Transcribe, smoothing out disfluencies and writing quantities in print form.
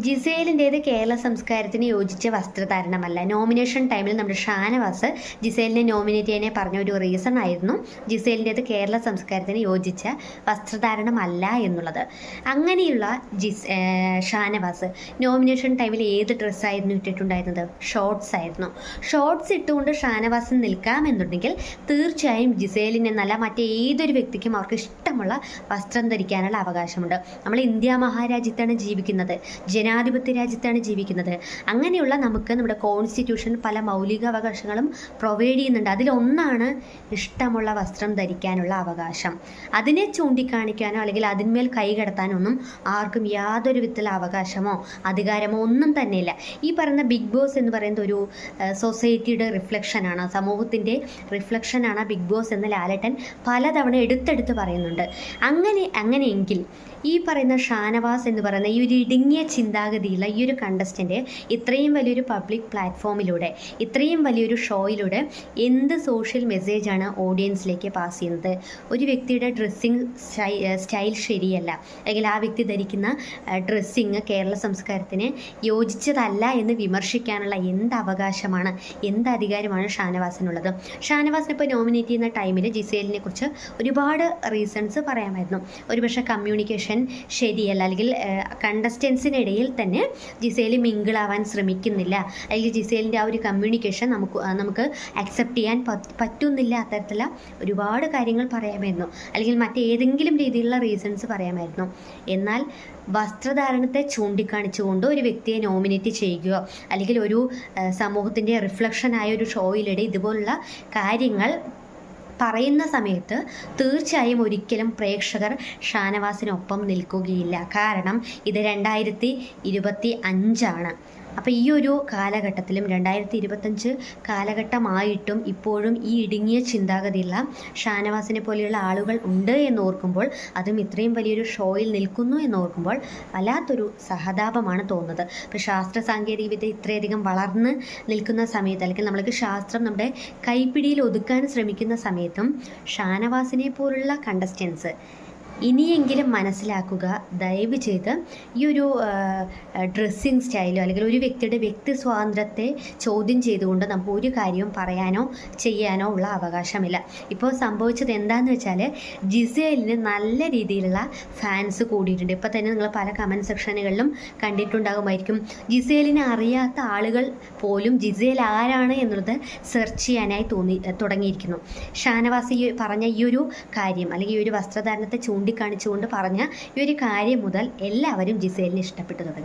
ജിസേലിൻ്റേത് കേരള സംസ്കാരത്തിന് യോജിച്ച വസ്ത്രധാരണമല്ല. നോമിനേഷൻ ടൈമിൽ നമ്മുടെ ഷാനവാസ് ജിസേലിനെ നോമിനേറ്റ് ചെയ്യാനെ പറഞ്ഞ ഒരു റീസൺ ആയിരുന്നു ജിസേലിൻ്റേത് കേരള സംസ്കാരത്തിന് യോജിച്ച വസ്ത്രധാരണമല്ല എന്നുള്ളത്. അങ്ങനെയുള്ള ഷാനവാസ് നോമിനേഷൻ ടൈമിൽ ഏത് ഡ്രസ്സായിരുന്നു ഇട്ടിട്ടുണ്ടായിരുന്നത്? ഷോർട്സ് ആയിരുന്നു. ഷോർട്സ് ഇട്ടുകൊണ്ട് ഷാനവാസിന് നിൽക്കാമെന്നുണ്ടെങ്കിൽ തീർച്ചയായും ജിസേലിനെന്നല്ല മറ്റേതൊരു വ്യക്തിക്കും അവർക്ക് ഇഷ്ടമുള്ള വസ്ത്രം ധരിക്കാനുള്ള അവകാശമുണ്ട്. നമ്മൾ ഇന്ത്യ മഹാരാജ്യത്താണ് ജീവിക്കുന്നത്, ജനാധിപത്യ രാജ്യത്താണ് ജീവിക്കുന്നത്. അങ്ങനെയുള്ള നമുക്ക് നമ്മുടെ കോൺസ്റ്റിറ്റ്യൂഷൻ പല മൗലികാവകാശങ്ങളും പ്രൊവൈഡ് ചെയ്യുന്നുണ്ട്. അതിലൊന്നാണ് ഇഷ്ടമുള്ള വസ്ത്രം ധരിക്കാനുള്ള അവകാശം. അതിനെ ചൂണ്ടിക്കാണിക്കാനോ അല്ലെങ്കിൽ അതിന്മേൽ കൈകടത്താനോ ഒന്നും ആർക്കും യാതൊരു വിധത്തിലുള്ള അവകാശമോ അധികാരമോ ഒന്നും തന്നെയില്ല. ഈ പറയുന്ന ബിഗ് ബോസ് എന്ന് പറയുന്നത് ഒരു സൊസൈറ്റിയുടെ റിഫ്ലക്ഷനാണ്, സമൂഹത്തിൻ്റെ റിഫ്ലക്ഷനാണ് ബിഗ് ബോസ് എന്ന് ലാലേട്ടൻ പലതവണ എടുത്തെടുത്ത് പറയുന്നുണ്ട്. അങ്ങനെയെങ്കിൽ ഈ പറയുന്ന ഷാനവാസ് എന്ന് പറയുന്ന ഈ ഒരു ഇടുങ്ങിയ ചിന്താഗതിയുള്ള ഈ ഒരു കണ്ടസ്റ്റൻ്റ് ഇത്രയും വലിയൊരു പബ്ലിക് പ്ലാറ്റ്ഫോമിലൂടെ ഇത്രയും വലിയൊരു ഷോയിലൂടെ എന്ത് സോഷ്യൽ മെസ്സേജാണ് ഓഡിയൻസിലേക്ക് പാസ് ചെയ്യുന്നത്? ഒരു വ്യക്തിയുടെ ഡ്രസ്സിങ് സ്റ്റൈൽ ശരിയല്ല, അല്ലെങ്കിൽ ആ വ്യക്തി ധരിക്കുന്ന ഡ്രസ്സിങ് കേരള സംസ്കാരത്തിന് യോജിച്ചതല്ല എന്ന് വിമർശിക്കാനുള്ള എന്ത് അവകാശമാണ്, എന്ത് അധികാരമാണ് ഷാനവാസിനുള്ളത്? ഷാനവാസിനെ ഇപ്പോൾ നോമിനേറ്റ് ചെയ്യുന്ന ടൈമിൽ ജിസേലിനെ കുറിച്ച് ഒരുപാട് റീസൺസ് പറയാമായിരുന്നു. ഒരുപക്ഷെ കമ്മ്യൂണിക്കേഷൻ ശരിയല്ല, അല്ലെങ്കിൽ കണ്ടസ്റ്റൻസിനിടയിൽ തന്നെ ജിസേൽ മിങ്കിളാവാൻ ശ്രമിക്കുന്നില്ല, അല്ലെങ്കിൽ ജിസേലിൻ്റെ ആ ഒരു കമ്മ്യൂണിക്കേഷൻ നമുക്ക് അക്സെപ്റ്റ് ചെയ്യാൻ പറ്റുന്നില്ല. അത്തരത്തിലുള്ള ഒരുപാട് കാര്യങ്ങൾ പറയാമായിരുന്നു, അല്ലെങ്കിൽ മറ്റേതെങ്കിലും രീതിയിലുള്ള റീസൺസ് പറയാമായിരുന്നു. എന്നാൽ വസ്ത്രധാരണത്തെ ചൂണ്ടിക്കാണിച്ചുകൊണ്ട് ഒരു വ്യക്തിയെ നോമിനേറ്റ് ചെയ്യുകയോ അല്ലെങ്കിൽ ഒരു സമൂഹത്തിൻ്റെ റിഫ്ലക്ഷനായ ഒരു ഷോയിലിടെ ഇതുപോലുള്ള കാര്യങ്ങൾ പറയുന്ന സമയത്ത് തീർച്ചയായും ഒരിക്കലും പ്രേക്ഷകർ ഷാനവാസിനൊപ്പം നിൽക്കുകയില്ല. കാരണം ഇത് 2025 അപ്പോൾ ഈ ഒരു കാലഘട്ടത്തിലും 2025 കാലഘട്ടമായിട്ടും ഇപ്പോഴും ഈ ഇടുങ്ങിയ ചിന്താഗതിയുള്ള ഷാനവാസിനെ പോലെയുള്ള ആളുകൾ ഉണ്ട് എന്നോർക്കുമ്പോൾ, അതും ഇത്രയും വലിയൊരു ഷോയിൽ നിൽക്കുന്നു എന്നോർക്കുമ്പോൾ വല്ലാത്തൊരു സഹതാപമാണ് തോന്നുന്നത്. ഇപ്പോൾ ശാസ്ത്ര സാങ്കേതികവിദ്യ ഇത്രയധികം വളർന്ന് നിൽക്കുന്ന സമയത്ത്, അല്ലെങ്കിൽ നമ്മൾക്ക് ശാസ്ത്രം നമ്മുടെ കൈപ്പിടിയിൽ ഒതുക്കാൻ ശ്രമിക്കുന്ന സമയത്തും ഷാനവാസിനെ പോലുള്ള കണ്ടസ്റ്റൻസ് ഇനിയെങ്കിലും മനസ്സിലാക്കുക. ദയവ് ചെയ്ത് ഈ ഒരു ഡ്രസ്സിങ് സ്റ്റൈലോ അല്ലെങ്കിൽ ഒരു വ്യക്തിയുടെ വ്യക്തി സ്വാതന്ത്ര്യത്തെ ചോദ്യം ചെയ്തുകൊണ്ട് നമുക്ക് ഒരു കാര്യവും പറയാനോ ചെയ്യാനോ ഉള്ള അവകാശമില്ല. ഇപ്പോൾ സംഭവിച്ചത് എന്താണെന്ന് വെച്ചാൽ ജിസേലിന് നല്ല രീതിയിലുള്ള ഫാൻസ് കൂടിയിട്ടുണ്ട്. ഇപ്പോൾ തന്നെ നിങ്ങൾ പല കമൻറ്റ് സെക്ഷനുകളിലും കണ്ടിട്ടുണ്ടാകുമായിരിക്കും. ജിസേലിനെ അറിയാത്ത ആളുകൾ പോലും ജിസേൽ ആരാണ് എന്നുള്ളത് സെർച്ച് ചെയ്യാനായി തുടങ്ങിയിരിക്കുന്നു. ഷാനവാസ് പറഞ്ഞ ഈ ഒരു കാര്യം, അല്ലെങ്കിൽ ഈ ഒരു വസ്ത്രധാരണത്തെ ചൂണ്ടിക്കാണിച്ചുകൊണ്ട് പറഞ്ഞ ഈ ഒരു കാര്യം മുതൽ എല്ലാവരും ജിസേലിനെ ഇഷ്ടപ്പെട്ടു തുടങ്ങി.